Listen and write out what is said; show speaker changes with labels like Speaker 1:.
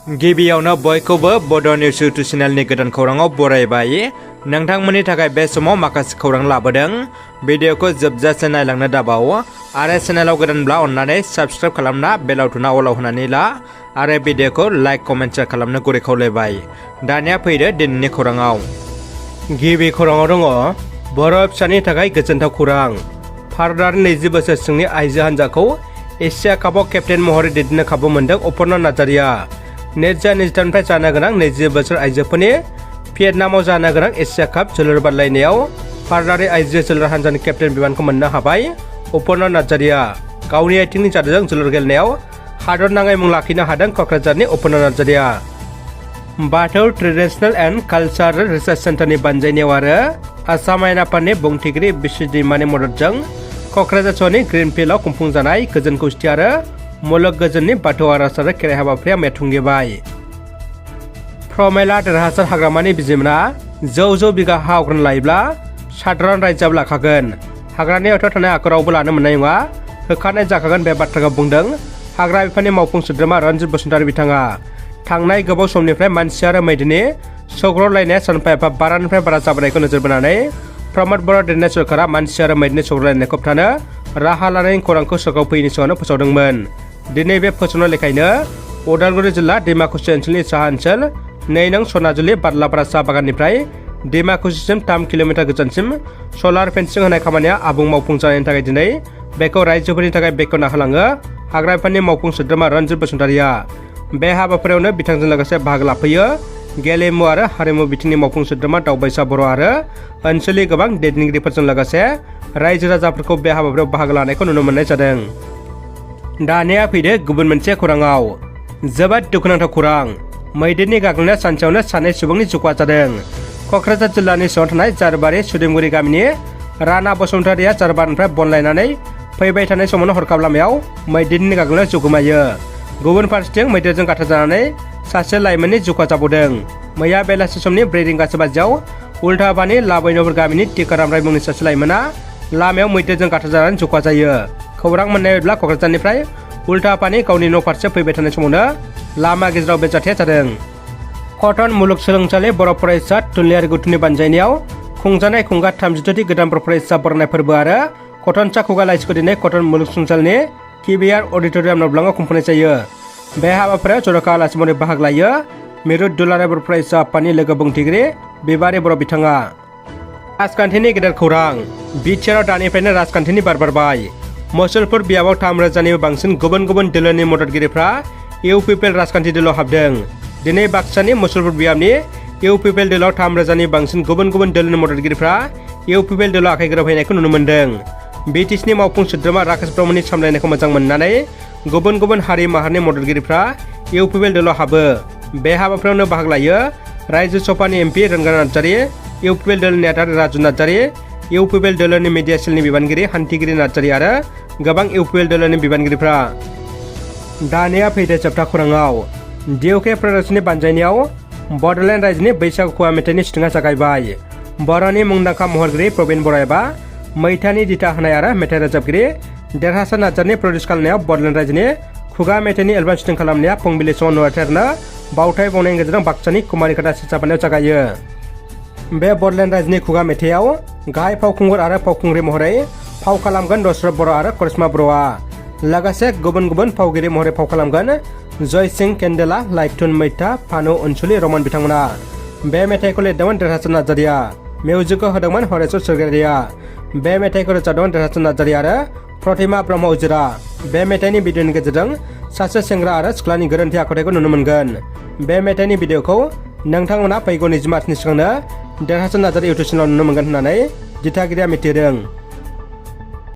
Speaker 1: गिबियावनो बयखौबो बड' निउस इउटुब चेनेलनि गोदान खौराङाव बरायबाय। नोंथांमोननि थाखाय बे समाव माखासे खौरां लाबोदों। भिडिअखौ जोबजासे नायलांनो दाबाव आरो चेनेलाव गोदानब्ला अन्नानै साबस्क्राइब खालामना बेल आइकनआ अलाव होनानै ला आरो भिडिअखौ लाइक कमेन्ट शेयार खालामनो गुरै खावलायबाय। दानिया फैदो दिनैनि खौराङाव। गिबि खौराङाव दङ बर' फिसानि थाखाय गोजोनथाव खौरां। भारतआरि 20 बोसोर सिंनि आइजो हान्जाखौ एशिया कापआव केप्टेन महरै दैदेननो खाबु मोनदों अपर्णा नार्जारिया। 2023 जानो गोनां 20 बोसोर आइजोफोरनि भियेटनामाव जानो गोनां एशिया काप जोलुर बादायलायनायाव भारतआरि आइजो जोलुर हान्जानि केप्टेन बिबानखौ मोननो हाबाय अपर्णा नार्जारिया। गावनि आथिंनि जादुजों जोलुर गेलेनायाव हादर नाङै मुं लाखिनो हादों क'क्राझारनि अपर्णा नार्जारिया। बाथौ ट्रेडिशनेल एन्ड कालचारेल रिसार्च सेन्टारनि बानजायनायाव आरो आसाम आयेन आफादनि बुंथिगिरि बिस्वि दैमानि मददजों क'क्राझार सहरनि ग्रिनफिल्डआव खुंफुंजानाय गोजोन खौसेथि आरो मुलुग गोजोननि बाथौ आर'ज आरो खेराइ हाबाफारिया मैया थुंगेबाय। प्रमेला देरहासार हाग्रामानि बिजिमोना जौ बिघा हा आवग्रिना लायोब्ला साधारन रायजोआबो लाखागोन। हाग्रानि अरथाव थानाय हाखौ रावबो लानो मोननाय नङा, होखानाय जाखागोन बे बाथ्राखौ बुंदों हाग्रा बिफाननि मावफुं सोद्रोमा रन्जित बसुमतारी बिथाङा। थांनाय गोबाव समनिफ्राय मानसि आरो मैदेरनि सौग्रावलायनाया सानफा एफा बारानिफ्राय बारा जाबोनायखौ नोजोर बोनानै प्रमद बर' दैदेननाय सरकारा मानसि आरो मैदेरनि सौग्रावलायनायखौ होबथानो राहा लानायनि खौरांखौ सरकारआव फैयैनि सिगाङावनो फोसावदोंमोन। दिनै बे फोसावनाय लेखायैनो उदालगुरि जिल्ला दैमाकुसि ओनसोलनि साहा ओनसोल 2 नं सनाजुलि बादलापारा साहा बागाननिफ्राय दैमाकुसिसिम 3 किल'मिटार गोजानसिम सलार फेन्सिं होनाय खामानिया आबुं मावफुं जानायनि थाखाय दिनै बेखौ रायजोफोरनि थाखाय बेखेवना होलाङो हाग्रा बिफाननि मावफुं सोद्रोमा रन्जित बसुमतारीया। बे हाबाफारियावनो बिथांजों लोगोसे बाहागो लाफैयो गेलेमु आरो हारिमु बिथिंनि मावफुं सोद्रोमा दावबायसा बर' आरो ओनसोलनि गोबां दैदेनगिरिफोरजों लोगोसे रायजो राजाफोरखौ बे हाबाफारियाव बाहागो लानायखौ नुनो मोननाय जादों। दानिया फैदो गुबुन मोनसे खौराङाव। जोबोद दुखुनांथाव खौरां। मैदेरनि गाग्लोबनाया सानसेयावनो 2 सुबुंनि जिउ खहा जादों। क'क्राझार जिल्लानि सिङाव थानाय जारबारि सुदिमगुरि गामिनि राना बसुमतारीया जारबारिनिफ्राय बन लायनानै फैबाय थानाय समावनो हरखाब लामायाव मैदेरनि गाग्लोबनायाव जिउ गोमायो। गुबुन फारसेथिं मैदेरजों गाथारजानानै सासे लाइमोननि जिउ खहा जाबावदों। मैया बेलासि समनि 4 रिंगासो बाजियाव उल्थाबानि लाबैनगर गामिनि टिकाराम राय मुंनि सासे लाइमोना लामायाव मैदेरजों गाथारजानानै जिउ खहा जायो। खौरां मोननाय बायदिब्ला क'क्राझारनिफ्राय उल्थापानि गावनि न' फारसे फैबाय थानाय समावनो लामा गेजेराव बे जाथाया जादों। कटन मुलुगसोलोंसालि बर' फरायसा थुनलाइयारि गौथुमनि बानजायनायाव खुंजानाय खुंगा 32थि गोदान बर' फरायसा बरायनाय फोरबो आरो कटनसा खुगा लाइसिखौ दिनै कटन मुलुगसोलोंसालिनि KBR अडिट'रियाम नब्लाङाव खुंफुंनाय जायो। बे हाबाफारियाव जर'खा आलासि महरै बाहागो लायो मिरु दुलाराय बर' फरायसा आफादनि लोगो बुंथिगिरि बिबारि बर' बिथाङा। राजखान्थिनि गेदेर खौरां। बिटिआरआव दानिफ्रायनो राजखान्थिनि बार बारबाय। मुसलपुर बियाबाव 3,000निबो बांसिन गुबुन गुबुन दोलोनि मददगिरिफ्रा इउपिपिएल राजखान्थि दोलोआव हाबदों। दिनै बाक्सानि मुसलपुर बियाबनि इउपिपिएल दोलोआव 3,000नि बांसिन गुबुन गुबुन दोलोनि मददगिरिफ्रा इउपिपिएल दोलोआव आखाइ गोरोबहैनायखौ नुनो मोन्दों। बिटिसिनि मावफुं सोद्रोमा राकेश ब्रह्मनि सामलायनायखौ मोजां मोननानै गुबुन गुबुन हारि माहारिनि मददगिरिफ्रा इउपिपिएल दोलोआव हाबो। बे हाबाफारियावनो बाहागो लायो रायजो सभानि एमपि रोंगोरा नार्जारि, इउपिपिएल दोलोनि नेहाथारि राजु नार्जारि, इउपिपिएल दोलोनि मिडिया सेलनि बिबानगिरि हान्थिगिरि नार्जारि आरो गोबां इउपिपिएल दोलोनि बिबानगिरिफ्रा। दानिया फैदो जोबथा खौराङाव। डिउके प्रडाक्शननि बानजायनायाव बड'लेण्ड रायजोनि बैसागु खुगा मेथाइनि शुटिंआ जागायबाय। बर'नि मुंदांखा महरगिरि प्रबिन बर' एबा मैथानि दिथा होनाय आरो मेथाइ रोजाबगिरि देरहासार नार्जारिनि प्रडिउस खालामनायाव बड'लेण्ड रायजोनि खुगा मेथाइनि एलबाम शुटिं खालामनाया फुंबिलि समाव नुवाथारनो बावथाय बावनायनि गेजेरजों बाक्सानि कुमारिकाटा सिसाबानायाव जागायो। बे बड'लेण्ड रायजोनि खुगा मेथाइयाव गाहाय फावखुंगुर आरो फावखुंग्रि महरै फाव खालामगोन दशरथ बर' आरो करिश्मा बर'आ। लोगोसे गुबुन गुबुन फावगिरि महरै फाव खालामगोन जयसिं केन्डेला, लाइथुन मैथा, फानु अनसुलि रमन बिथांमोना। बे मेथाइखौ लिरदोंमोन देरहासार नार्जारिया। मिउजिकखौ होदोंमोन हरेश्वर स्वर्गियारिया। बे मेथाइखौ रोजाबदोंमोन देरहासार नार्जारि आरो प्रतिमा ब्रह्म उजिरा। बे मेथाइनि भिडिअनि गेजेरजों सासे सेंग्रा आरो सिख्लानि गोरोन्थि आखुथायखौ नुनो मोनगोन। बे मेथाइनि भिडिअखौ नोंथांमोना फैगौ 20 मार्चनि सिगांनो देरहासार नार्जारि इउटुब चेनेलाव नुनो मोनगोन होननानै दिथागिरिया मिथिहोदों।